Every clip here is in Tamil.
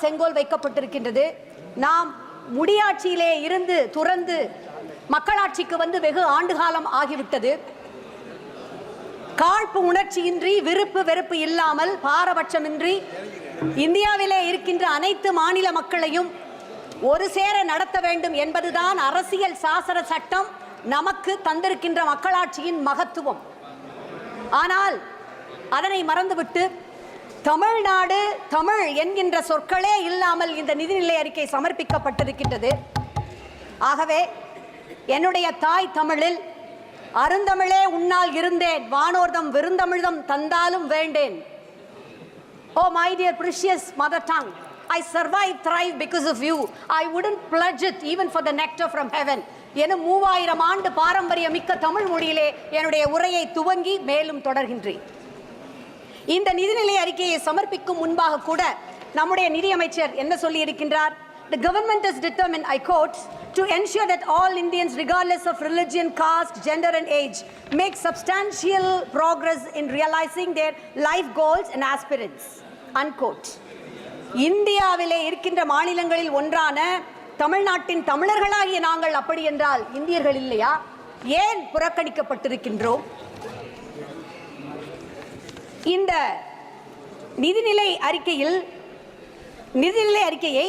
செங்கோல் வைக்கப்பட்டிருக்கின்றது. நாம் முடியாட்சியிலே இருந்து துறந்து மக்களாட்சிக்கு வந்து வெகு ஆண்டுகாலம் ஆகிவிட்டது. காழ்ப்பு உணர்ச்சியின்றி, விருப்பு வெறுப்பு இல்லாமல், பாரபட்சமின்றி இந்தியாவிலே இருக்கின்ற அனைத்து மாநில மக்களையும் ஒரு சேர நடத்த வேண்டும் என்பதுதான் அரசியல் சாசன சட்டம் நமக்கு தந்திருக்கின்ற மக்களாட்சியின் மகத்துவம். ஆனால் அதனை மறந்துவிட்டு தமிழ்நாடு, தமிழ் என்கின்ற சொற்களே இல்லாமல் இந்த நிதிநிலை அறிக்கை சமர்ப்பிக்கப்பட்டிருக்கின்றது. ஆகவே என்னுடைய தாய் தமிழில் அருந்தமிழே உன்னால் இருந்தேன், வானோர்தம் விருந்தமிழ்தம் தந்தாலும் வேண்டேன். Oh my dear precious mother tongue, I survive, thrive because of you. I wouldn't pledge it even for the nectar from heaven. எனும் 3000 ஆண்டு பாரம்பரிய மிக்க தமிழ் மொழியிலே என்னுடைய உரையை துவங்கி மேலும் தொடர்கின்றேன். இந்த நிதிநிலை அறிக்கையை சமர்ப்பிக்கும் முன்பாக கூட நம்முடைய நிதியமைச்சர் என்ன சொல்லி இருக்கின்றார்? The government is determined, I quote, to ensure that all Indians, regardless of religion, caste, gender and age, make substantial progress in realizing their life goals and aspirations, unquote. இந்தியாவிலே இருக்கின்ற மாநிலங்களில் ஒன்றான தமிழ்நாட்டின் தமிழர்களாகிய நாங்கள் அப்படி என்றால் இந்தியர்கள் இல்லையா? ஏன் புறக்கணிக்கப்பட்டிருக்கின்றோம்? இந்த நிதிநிலை அறிக்கையை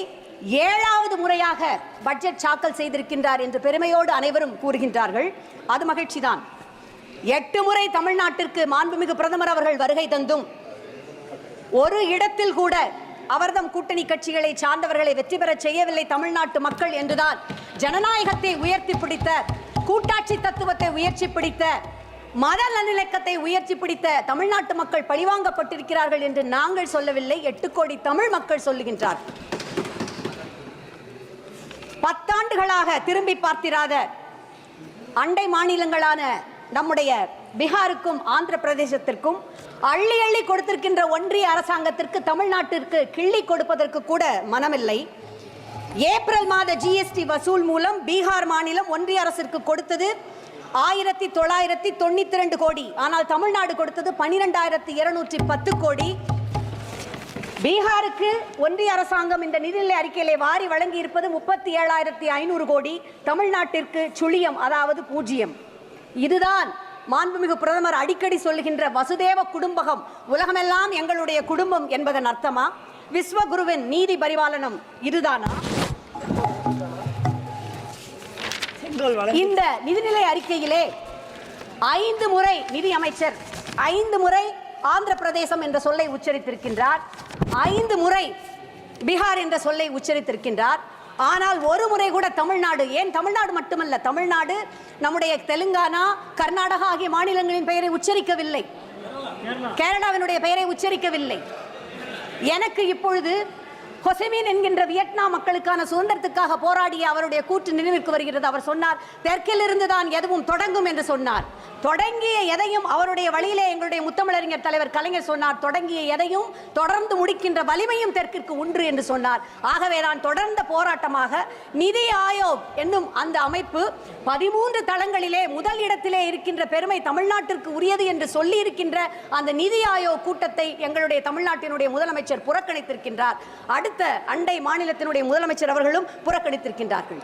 7வது முறையாக பட்ஜெட் தாக்கல் செய்திருக்கின்றார் என்று பெருமையோடு அனைவரும் கூறுகின்றார்கள். அது மகிழ்ச்சிதான். 8 முறை தமிழ்நாட்டிற்கு மாண்புமிகு பிரதமர் அவர்கள் வருகை தந்தும் ஒரு இடத்தில் கூட அவர்தம் கூட்டணி கட்சிகளை சார்ந்தவர்களை வெற்றி பெற செய்யவில்லை தமிழ்நாட்டு மக்கள் என்றுதான் ஜனநாயகத்தை உயர்த்தி பிடித்த, கூட்டாட்சி தத்துவத்தை உயர்ச்சி பிடித்த, மத நல்லிணக்கத்தை உயர்ச்சி பிடித்த தமிழ்நாட்டு மக்கள் பழிவாங்கப்பட்டிருக்கிறார்கள் என்று நாங்கள் சொல்லவில்லை, 8 கோடி தமிழ் மக்கள் சொல்லுகின்றார். 10 ஆண்டுகளாக திரும்பி பார்த்திராத அண்டை மாநிலங்களான நம்முடைய பீகாருக்கும் ஆந்திர பிரதேசத்திற்கும் அள்ளி அள்ளி கொடுத்திருக்கின்ற ஒன்றிய அரசாங்கத்திற்கு தமிழ்நாட்டிற்கு கிள்ளி கொடுப்பதற்கு கூட மனமில்லை. ஏப்ரல் மாத ஜிஎஸ்டி வசூல் மூலம் பீகார் மாநிலம் ஒன்றிய அரசிற்கு கொடுத்தது 1992 கோடி. ஆனால் தமிழ்நாடு கொடுத்தது 12,210 கோடி. பீகாருக்கு ஒன்றிய அரசாங்கம் இந்த நிதிநிலை அறிக்கையிலே வாரி வழங்கி இருப்பது 37,500 கோடி. தமிழ்நாட்டிற்கு சுழியம், அதாவது 0. இதுதான் மாண்புமிகு பிரதமர் அடிக்கடி சொல்லுகின்ற வசுதேவ குடும்பகம், உலகமெல்லாம் எங்களுடைய குடும்பம் என்பதன் அர்த்தமா? விஸ்வகுருவின் நீதி பரிபாலனம் இதுதானா? இந்த நிதிநிலை அறிக்கையிலே 5 முறை நிதி அமைச்சர் 5 முறை ஆந்திர பிரதேசம் என்ற சொல்லை உச்சரித்திருக்கின்றார், 5 முறை பீகார் என்ற சொல்லை உச்சரித்திருக்கின்றார். ஆனால் ஒரு முறை கூட தமிழ்நாடு, ஏன் தமிழ்நாடு மட்டுமல்ல, தமிழ்நாடு நம்முடைய தெலுங்கானா, கர்நாடகா ஆகிய மாநிலங்களின் பெயரை உச்சரிக்கவில்லை, கேரளாவினுடைய பெயரை உச்சரிக்கவில்லை. எனக்கு இப்பொழுது ஹொசைமீன் என்கின்ற வியட்நாம் மக்களுக்கான சுதந்திரத்துக்காக போராடிய அவருடைய கூற்று நினைவிற்கு வருகிறது. அவர் சொன்னார், தெற்கில் இருந்துதான் எதுவும் தொடங்கும் என்று சொன்னார். தொடங்கிய எதையும் அவருடைய வழியிலே எங்களுடைய முத்தமிழறிஞர் தலைவர் கலைஞர் சொன்னார், தொடங்கிய எதையும் தொடர்ந்து முடிக்கின்ற வலிமையும் தெற்கிற்கு உண்டு என்று சொன்னார். ஆகவே தான் தொடர்ந்த போராட்டமாக நிதி ஆயோக் என்னும் அந்த அமைப்பு 13 தளங்களிலே முதல் இடத்திலே இருக்கின்ற பெருமை தமிழ்நாட்டிற்கு உரியது என்று சொல்லி இருக்கின்ற அந்த நிதி ஆயோக் கூட்டத்தை எங்களுடைய தமிழ்நாட்டினுடைய முதலமைச்சர் புறக்கணித்திருக்கின்றார். அடுத்த அண்டை மாநிலத்தினுடைய முதலமைச்சர் அவர்களும் புறக்கணித்திருக்கின்றார்கள்.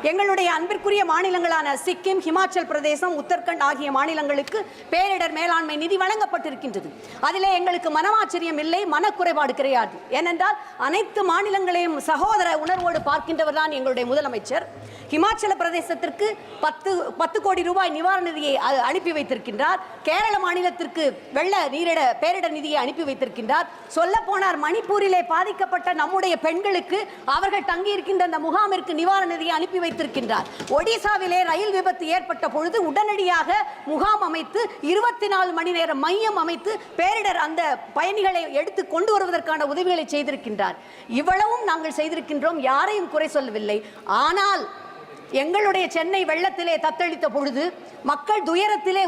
எங்களுடைய அன்பிற்குரிய மாநிலங்களான சிக்கிம், ஹிமாச்சல் பிரதேசம், உத்தரகண்ட் ஆகிய மாநிலங்களுக்கு பேரிடர் மேலாண்மை நிதி வழங்கப்பட்டிருக்கின்றது. அதிலே எங்களுக்கு மனமாச்சரியம் இல்லை, மனக்குறைபாடு கிடையாது. ஏனென்றால் அனைத்து மாநிலங்களையும் சகோதர உணர்வோடு பார்க்கின்றவர் தான் எங்களுடைய முதலமைச்சர். ஹிமாச்சல பிரதேசத்திற்கு 10 கோடி ரூபாய் நிவாரண நிதியை அனுப்பி வைத்திருக்கின்றார். கேரள மாநிலத்திற்கு வெள்ள பேரிடர் நிதியை அனுப்பி வைத்திருக்கின்றார். சொல்ல போனார், மணிப்பூரிலே பாதிக்கப்பட்ட நம்முடைய பெண்களுக்கு அவர்கள் தங்கியிருக்கின்ற அந்த முகாமிற்கு நிவாரண நிதியை அனுப்பி வைத்திருக்கின்றார். ஒடிசாவிலே ரயில் விபத்து ஏற்பட்ட பொழுது உடனடியாக முகாம் அமைத்து 24 மணி நேரம் மையம் அமைத்து பேரிடர் அந்த பயணிகளை எடுத்து கொண்டு வருவதற்கான உதவிகளை செய்திருக்கின்றார். இவ்வளவும் நாங்கள் செய்திருக்கின்றோம், யாரையும் குறை சொல்லவில்லை. ஆனால் எங்களுடைய சென்னை வெள்ளத்திலே தத்தளித்த பொழுது, மக்கள் துயரத்திலே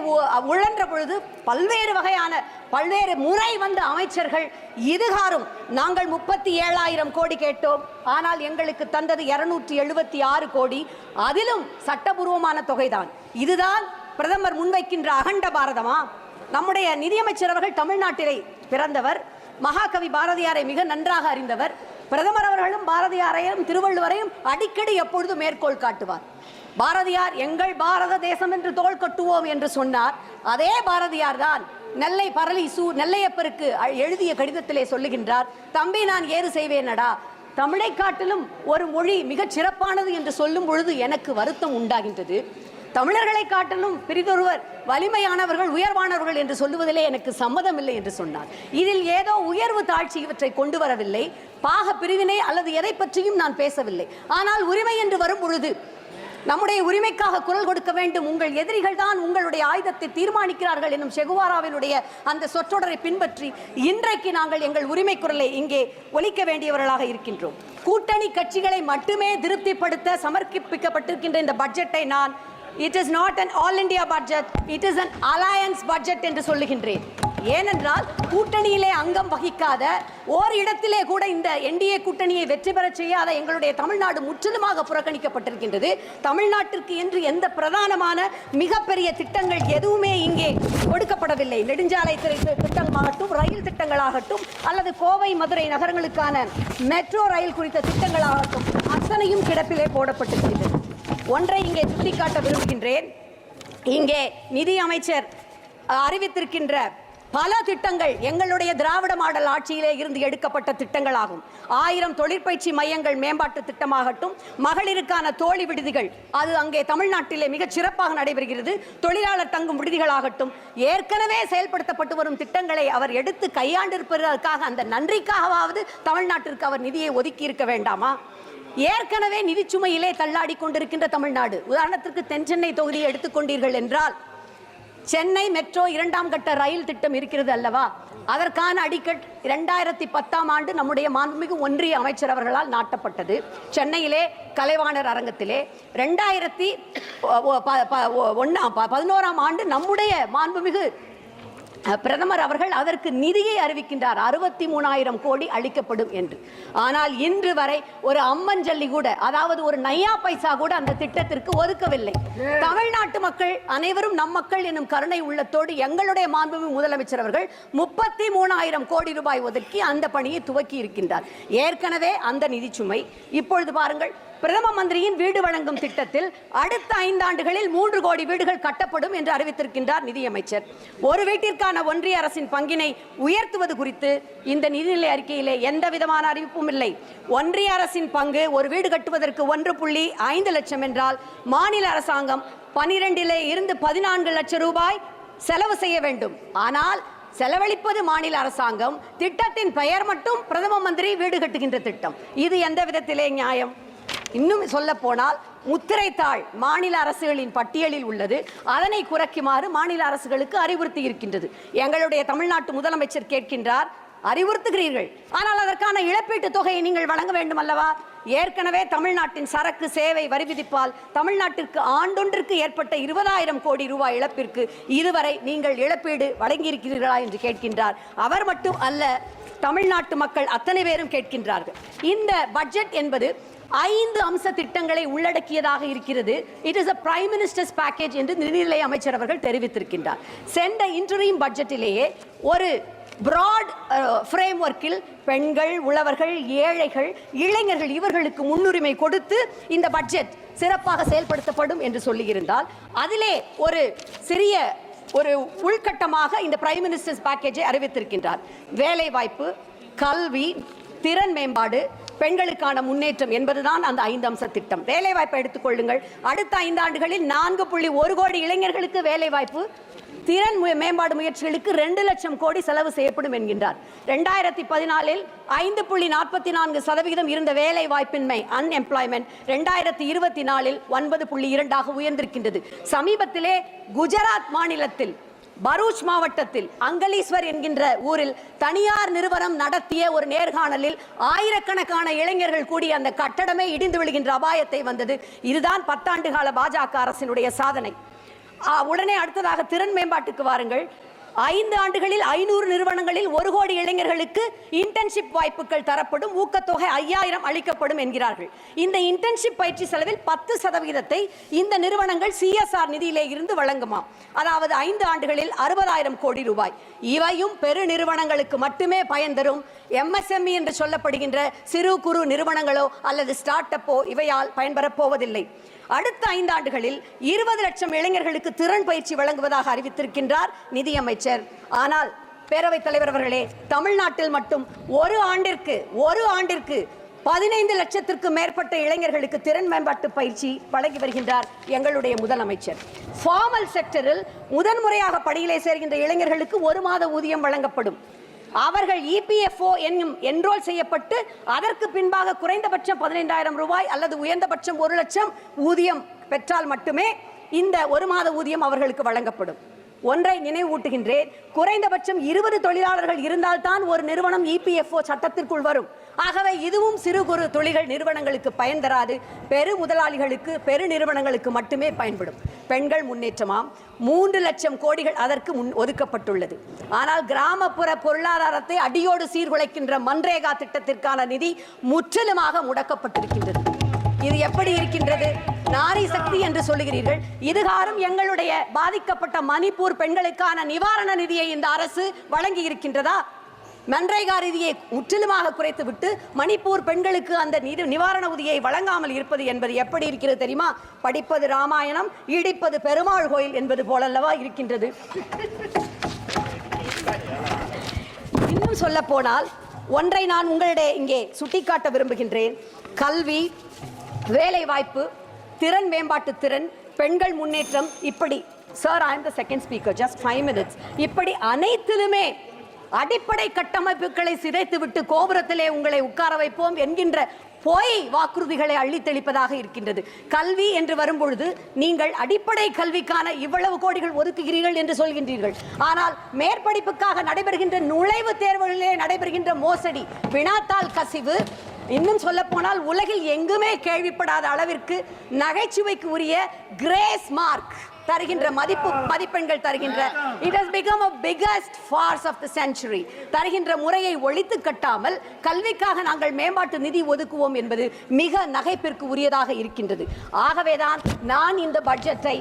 உழன்ற பொழுது பல்வேறு முறை வந்த அமைச்சர்கள் இதுகாரும் நாங்கள் 37,000 கோடி கேட்டோம், ஆனால் எங்களுக்கு தந்தது 276 கோடி, அதிலும் சட்டபூர்வமான தொகைதான். இதுதான் பிரதமர் முன்வைக்கின்ற அகண்ட பாரதமா? நம்முடைய நிதியமைச்சர் அவர்கள் தமிழ்நாட்டிலே பிறந்தவர், மகாகவி பாரதியாரை மிக நன்றாக அறிந்தவர். பிரதமர் அவர்களும் பாரதியாரையும் திருவள்ளுவரையும் அடிக்கடி எப்பொழுதும் மேற்கோள் காட்டுவார். பாரதியார் எங்கள் பாரத தேசம் என்று தோள் கட்டுவோம் என்று சொன்னார். அதே பாரதியார் தான் நெல்லை பரளி நெல்லையப்பருக்கு எழுதிய கடிதத்திலே சொல்லுகின்றார், தம்பி நான் ஏறு செய்வேனடா, தமிழை காட்டிலும் ஒரு மொழி மிகச் சிறப்பானது என்று சொல்லும் பொழுது எனக்கு வருத்தம் உண்டாகின்றது. தமிழர்களை காட்டிலும் பிரிதொருவர் வலிமையானவர்கள் உயர்வானவர்கள் என்று சொல்லுவதிலே எனக்கு சம்மதம் இல்லை என்று சொன்னார். இதில் ஏதோ உயர்வு தாழ்ச்சி இவற்றை கொண்டு வரவில்லை, பாக பிரிவினை அல்லது எதை பற்றியும் நான் பேசவில்லை. ஆனால் உரிமை என்று வரும் பொழுது நம்முடைய உரிமைக்காக குரல் கொடுக்க வேண்டும். உங்கள் எதிரிகள் தான் உங்களுடைய ஆயுதத்தை தீர்மானிக்கிறார்கள் என்னும் செகுவாராவினுடைய அந்த சொற்றொடரை பின்பற்றி இன்றைக்கு நாங்கள் எங்கள் உரிமை குரலை இங்கே ஒலிக்க வேண்டியவர்களாக இருக்கின்றோம். கூட்டணி கட்சிகளை மட்டுமே திருப்திப்படுத்த சமர்ப்பிக்கப்பட்டிருக்கின்ற இந்த பட்ஜெட்டை நான் it is not an all India budget, it is an alliance budget என்று சொல்லுகின்றேன். ஏனென்றால் கூட்டணியிலே அங்கம் வகிக்காத ஓர் இடத்திலே கூட இந்த என்டிஏ கூட்டணியை வெற்றி பெற செய்யாத எங்களுடைய தமிழ்நாடு முற்றிலுமாக புறக்கணிக்கப்பட்டிருக்கின்றது. தமிழ்நாட்டிற்கு என்று எந்த பிரதானமான மிகப்பெரிய திட்டங்கள் எதுவுமே இங்கே கொடுக்கப்படவில்லை. நெடுஞ்சாலை திட்டமாகட்டும், ரயில் திட்டங்களாகட்டும், அல்லது கோவை மதுரை நகரங்களுக்கான மெட்ரோ ரயில் குறித்த திட்டங்களாகட்டும், அத்தனையும் கிடப்பிலே போடப்பட்டிருக்கின்றது. ஒன்றை இங்கே சுட்டிக்காட்ட விரும்புகின்றேன். இங்கே நிதி அமைச்சர் அறிவித்திருக்கின்ற பல திட்டங்கள் எங்களுடைய திராவிட மாடல் ஆட்சியிலே இருந்து எடுக்கப்பட்ட திட்டங்களாகும். 1000 தொழிற்பயிற்சி மையங்கள் மேம்பாட்டு திட்டமாகட்டும், மகளிருக்கான தோழி விடுதிகள், அது அங்கே தமிழ்நாட்டிலே மிகச் சிறப்பாக நடைபெறுகிறது. தொழிலாளர் தங்கும் விடுதிகளாகட்டும், ஏற்கனவே செயல்படுத்தப்பட்டு வரும் திட்டங்களை அவர் எடுத்து கையாண்டிருப்பதற்காக அந்த நன்றிக்காகவாவது தமிழ்நாட்டிற்கு அவர் நிதியை ஒதுக்கி இருக்க வேண்டாமா? ஏற்கனவே நிதிச்சுமையிலே தள்ளாடி கொண்டிருக்கின்ற தமிழ்நாடு, உதாரணத்திற்கு தென் சென்னை தொகுதியை எடுத்துக்கொண்டீர்கள் என்றால், சென்னை மெட்ரோ 2ஆம் கட்ட ரயில் திட்டம் இருக்கிறது அல்லவா, அதற்கான அடிக்கட் 2010ஆம் ஆண்டு நம்முடைய மாண்புமிகு ஒன்றிய அமைச்சர் அவர்களால் நாட்டப்பட்டது. சென்னையிலே கலைவாணர் அரங்கத்திலே 2011ஆம் ஆண்டு நம்முடைய மாண்புமிகு பிரதமர் அவர்கள் அதற்கு நிதியை அறிவிக்கின்றார், 63,000 கோடி அளிக்கப்படும் என்று. ஆனால் இன்று வரை ஒரு அம்மஞ்சல்லி கூட, அதாவது ஒரு நையா பைசா கூட அந்த திட்டத்திற்கு ஒதுக்கவில்லை. தமிழ்நாட்டு மக்கள் அனைவரும் நம் மக்கள் என்னும் கருணை உள்ளத்தோடு எங்களுடைய மாண்புமிகு முதலமைச்சர் அவர்கள் 33,000 கோடி ரூபாய் ஒதுக்கி அந்த பணியை துவக்கி இருக்கின்றார். ஏற்கனவே அந்த நிதிச்சுமை. இப்பொழுது பாருங்கள், பிரதம மந்திரியின் வீடு வழங்கும் திட்டத்தில் அடுத்த 5 ஆண்டுகளில் 3 கோடி வீடுகள் கட்டப்படும் என்று அறிவித்திருக்கின்றார் நிதியமைச்சர். ஒரு வீட்டிற்கான ஒன்றிய அரசின் பங்கினை உயர்த்துவது குறித்து இந்த நிதிநிலை அறிக்கையிலே எந்த விதமான அறிவிப்பும் இல்லை. ஒன்றிய அரசின் பங்கு ஒரு வீடு கட்டுவதற்கு 1.5 லட்சம் என்றால் மாநில அரசாங்கம் 12 இருந்து 14 லட்சம் ரூபாய் செலவு செய்ய வேண்டும். ஆனால் செலவழிப்பது மாநில அரசாங்கம், திட்டத்தின் பெயர் மட்டும் பிரதம மந்திரி வீடு கட்டுகின்ற திட்டம். இது எந்த விதத்திலே நியாயம்? இன்னும் சொல்ல போனால் முத்திரைத்தாள் மாநில அரசுகளின் பட்டியலில் உள்ளது, அதனை குறைக்குமாறு மாநில அரசுகளுக்கு அறிவுறுத்தி இருக்கின்றது. எங்களுடைய தமிழ்நாட்டு முதலமைச்சர் கேட்கின்றார், அறிவுறுத்துகிறீர்கள், ஆனால் அதற்கான இழப்பீட்டு தொகையை நீங்கள் வழங்க வேண்டும் அல்லவா? ஏற்கனவே தமிழ்நாட்டின் சரக்கு சேவை வரி விதிப்பால் தமிழ்நாட்டிற்கு ஆண்டொன்றிற்கு ஏற்பட்ட 20,000 கோடி ரூபாய் இழப்பிற்கு இதுவரை நீங்கள் இழப்பீடு வழங்கியிருக்கிறீர்களா என்று கேட்கின்றார். அவர் மட்டும் அல்ல, தமிழ்நாட்டு மக்கள் அத்தனை பேரும் கேட்கின்றார்கள். இந்த பட்ஜெட் என்பது 5 அம்ச திட்டங்களை உள்ளடக்கியதாக இருக்கிறது. It is a prime minister's package என்று நிதிநிலை அமைச்சர் அவர்கள் தெரிவித்திருக்கின்றார். சென்ற இன்டரிம் பட்ஜெட்டிலேயே ஒரு பிராட் ஃப்ரேம்வொர்க்கில் பெண்கள், உழவர்கள், ஏழைகள், இளைஞர்கள் இவர்களுக்கு முன்னுரிமை கொடுத்து இந்த பட்ஜெட் சிறப்பாக செயல்படுத்தப்படும் என்று சொல்லியிருந்தால், அதிலே ஒரு சிறிய ஒரு உள்கட்டமாக இந்த பிரைம் மினிஸ்டர்ஸ் பேக்கேஜை அறிவித்திருக்கின்றார். வேலை வாய்ப்பு, கல்வி, திறன் மேம்பாடு, பெண்களுக்கான முன்னேற்றம் என்பதுதான் அந்த 5 அம்ச திட்டம். வேலை வாய்ப்பை எடுத்துக்கொள்ளுங்கள். அடுத்த 5 ஆண்டுகளில் 4.1 கோடி இளைஞர்களுக்கு வேலை வாய்ப்பு, திறன் மேம்பாடு முயற்சிகளுக்கு 2 லட்சம் கோடி செலவு செய்யப்படும் என்கின்றார். 2014இல் 5.44% இருந்த வேலை வாய்ப்பின்மை அன்எம்ப்ளாய்மெண்ட் 2024இல் 9.2 உயர்ந்திருக்கின்றது. சமீபத்திலே குஜராத் மாநிலத்தில் பரூச் மாவட்டத்தில் அங்கலீஸ்வர் என்கின்ற ஊரில் தனியார் நிறுவனம் நடத்திய ஒரு நேர்காணலில் ஆயிரக்கணக்கான இளைஞர்கள் கூடி அந்த கட்டடமே இடிந்து விழுகின்ற அபாயத்தை வந்தது. இதுதான் 10 ஆண்டு கால பாஜக அரசினுடைய சாதனை. உடனே அடுத்ததாக திறன் மேம்பாட்டுக்கு வாருங்கள். 5 ஆண்டுகளில் 500 நிறுவனங்களில் 1 கோடி இளைஞர்களுக்கு இன்டர்ன்ஷிப் வாய்ப்புகள் தரப்படும், ஊக்கத்தொகை 5000 அளிக்கப்படும் என்கிறார்கள். இந்த இன்டர்ன்ஷிப் பயிற்சி செலவில் 10% இந்த நிறுவனங்கள் CSR நிதியிலே இருந்து வழங்குமாம். அதாவது 5 ஆண்டுகளில் 60,000 கோடி ரூபாய். இவையும் பெரு நிறுவனங்களுக்கு மட்டுமே பயன் தரும். MSME என்று சொல்லப்படுகின்ற சிறு குறு நிறுவனங்களோ அல்லது ஸ்டார்ட் அப்போ இவையால் பயன்பெறப் போவதில்லை. அடுத்த 5 ஆண்டுகளில் 20 லட்சம் இளைஞர்களுக்கு திறன் பயிற்சி வழங்குவதாக அறிவித்திருக்கின்றார் நிதியமைச்சர். ஆனால் பேரவைத் தலைவர் அவர்களே, தமிழ்நாட்டில் மட்டும் ஒரு ஆண்டிற்கு 15 லட்சத்திற்கு மேற்பட்ட இளைஞர்களுக்கு திறன் மேம்பாட்டு பயிற்சி வழங்கி வருகின்றார் எங்களுடைய முதலமைச்சர். ஃபார்மல் செக்டரில் முதன்முறையாக பணியிலே சேர்கின்ற இளைஞர்களுக்கு 1 மாத ஊதியம் வழங்கப்படும். அவர்கள் EPFO என்ரோல் செய்யப்பட்டு அதற்கு பின்பாக குறைந்தபட்சம் 15,000 ரூபாய் அல்லது உயர்ந்தபட்சம் 1 லட்சம் ஊதியம் பெற்றால் மட்டுமே இந்த 1 மாத ஊதியம் அவர்களுக்கு வழங்கப்படும். ஒன்றை நினைவூட்டுகின்றேன், குறைந்தபட்சம் 20 தொழிலாளர்கள் இருந்தால்தான் ஒரு நிறுவனம் EPFO சட்டத்திற்குள் வரும். ஆகவே இதுவும் சிறு குறு தொழில்கள் நிறுவனங்களுக்கு பயன் தராது, பெரு முதலாளிகளுக்கு பெரு நிறுவனங்களுக்கு மட்டுமே பயன்படும். பெண்கள் முன்னேற்றமாம் 3 லட்சம் கோடிகள் அதற்கு ஒதுக்கப்பட்டுள்ளது. ஆனால் கிராமப்புற பொருளாதாரத்தை அடியோடு சீர்குலைக்கின்ற மன்ரேகா திட்டத்திற்கான நிதி முற்றிலுமாக முடக்கப்பட்டிருக்கின்றது. இது எப்படி இருக்கின்றது? நாரி சக்தி என்று சொல்லுகிறீர்கள். இதுகாரும் எங்களுடைய பாதிக்கப்பட்ட மணிப்பூர் பெண்களுக்கான நிவாரண நிதியை இந்த அரசு வழங்கி இருக்கின்றதா? மன்ரேகா நிதியை முற்றிலுமாக குறைத்துவிட்டு மணிப்பூர் பெண்களுக்கு அந்த நிவாரண உதவியை வழங்காமல் இருப்பது என்பது எப்படி இருக்கிறது தெரியுமா? படிப்பது ராமாயணம், இடிப்பது பெருமாள் கோயில் என்பது போலல்லவா இருக்கின்றது. இன்னும் சொல்ல போனால் ஒன்றை நான் உங்களிடையே இங்கே சுட்டிக்காட்ட விரும்புகின்றேன். கல்வி, வேலை வாய்ப்பு, திறன் மேம்பாட்டு திறன், பெண்கள் முன்னேற்றம், இப்படி sir I am the second speaker, just 5 minutes, இப்படி அனைத்திலுமே அடிப்படை கட்டமைப்புகளை சிதைத்துவிட்டு கோபுரத்திலே உங்களை உட்கார வைப்போம் என்கின்ற பொய் வாக்குறுதிகளை அள்ளி தெளிப்பதாக இருக்கின்றது. கல்வி என்று வரும்பொழுது நீங்கள் அடிப்படை கல்விக்கான இவ்வளவு கோடிகள் ஒதுக்குகிறீர்கள் என்று சொல்கின்றீர்கள். ஆனால் மேற்படிப்புக்காக நடைபெறுகின்ற நுழைவுத் தேர்வுகளிலே நடைபெறுகின்ற மோசடி, வினாத்தாள் கசிவு, இன்னும் சொல்ல போனால் உலகில் எங்குமே கேள்விப்படாத அளவிற்கு நகைச்சுவைக்கு உரிய கிரேஸ் மார்க் தருகின்ற மதிப்பெண்கள் தருகின்ற, it has become a biggest farce of the century, தருகின்ற முறையை ஒழித்து கட்டாமல் கல்விக்காக நாங்கள் மேம்பாட்டு நிதி ஒதுக்குவோம் என்பது மிக நகைப்பிற்கு உரியதாக இருக்கின்றது. ஆகவேதான் நான் இந்த பட்ஜெட்டை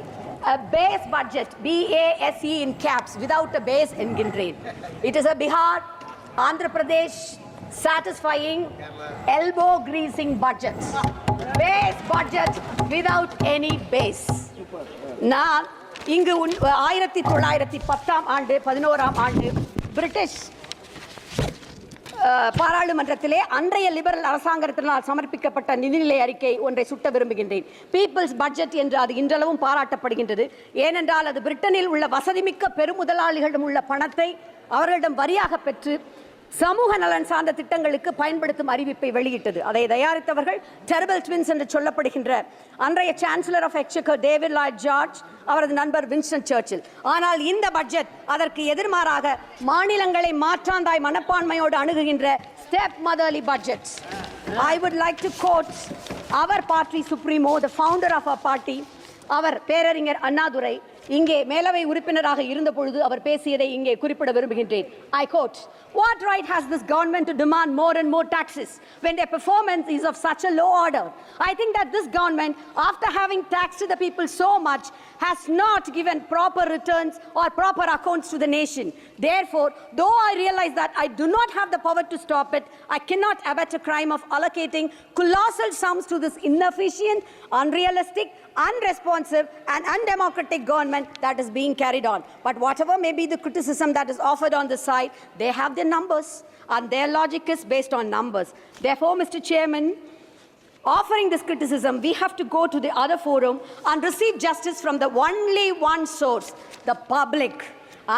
a base budget, BASE in caps, without a base என்கின்றேன். It is a Bihar, Andhra Pradesh satisfying elbow greasing budget, base budget without any base. நான் இங்கு 1910ஆம் ஆண்டு 11ஆம் ஆண்டு பிரிட்டிஷ் பாராளுமன்றத்திலே அன்றைய லிபரல் அரசாங்கத்தினால் சமர்ப்பிக்கப்பட்ட நிதிநிலை அறிக்கை ஒன்றை சுட்ட விரும்புகின்றேன். பீப்புள்ஸ் பட்ஜெட் என்று அது இன்றளவும் பாராட்டப்படுகின்றது. ஏனென்றால் அது பிரிட்டனில் உள்ள வசதிமிக்க பெருமுதலாளிகளிடம் உள்ள பணத்தை அவர்களிடம் வரியாக பெற்று சமூக நலன் சார்ந்த திட்டங்களுக்கு பயன்படுத்தும் அறிவிப்பை வெளியிட்டது. அதை தயாரித்தவர்கள் டெரிபிள் ட்வின்ஸ் என்று சொல்லப்படுகின்ற அன்றைய chancellor of exchequer David Lloyd George, அவரது நண்பர் வின்ஸ்டன் சர்ச்சில். ஆனால் இந்த பட்ஜெட் அதற்கு எதிர்மாறாக மாநிலங்களை மாற்றாந்தாய் மனப்பான்மையோடு அணுகுகின்ற step motherly budget. I would like to quote our party supremo, the founder of our party, அவர் பேரறிஞர் அண்ணாதுரை இங்கே மேலவை உறுப்பினராக இருந்த பொழுது அவர் பேசியதை இங்கே குறிப்பிட விரும்புகின்றேன். I quote, "What right has this government to demand more and more taxes when their performance is of such a low order? I think that this government, after having taxed the people so much, has not given proper returns or proper accounts to the nation. Therefore, though I realize that I do not have the power to stop it, I cannot abet a crime of allocating colossal sums to this inefficient, unrealistic, unresponsive and undemocratic government that is being carried on. But whatever may be the criticism that is offered on this side, they have their numbers and their logic is based on numbers. Therefore, Mr. Chairman, offering this criticism, we have to go to the other forum and receive justice from the only one source, the public.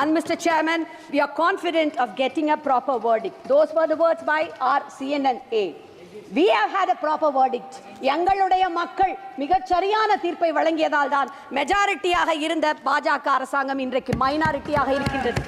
And Mr. Chairman, we are confident of getting a proper verdict." Those were the words by our CNN-A. We have had a proper verdict. எங்களுடைய மக்கள் மிகச் சரியான தீர்ப்பை வழங்கியதால் தான் மெஜாரிட்டியாக இருந்த பாஜக அரசாங்கம் இன்றைக்கு மைனாரிட்டியாக இருக்கின்றது.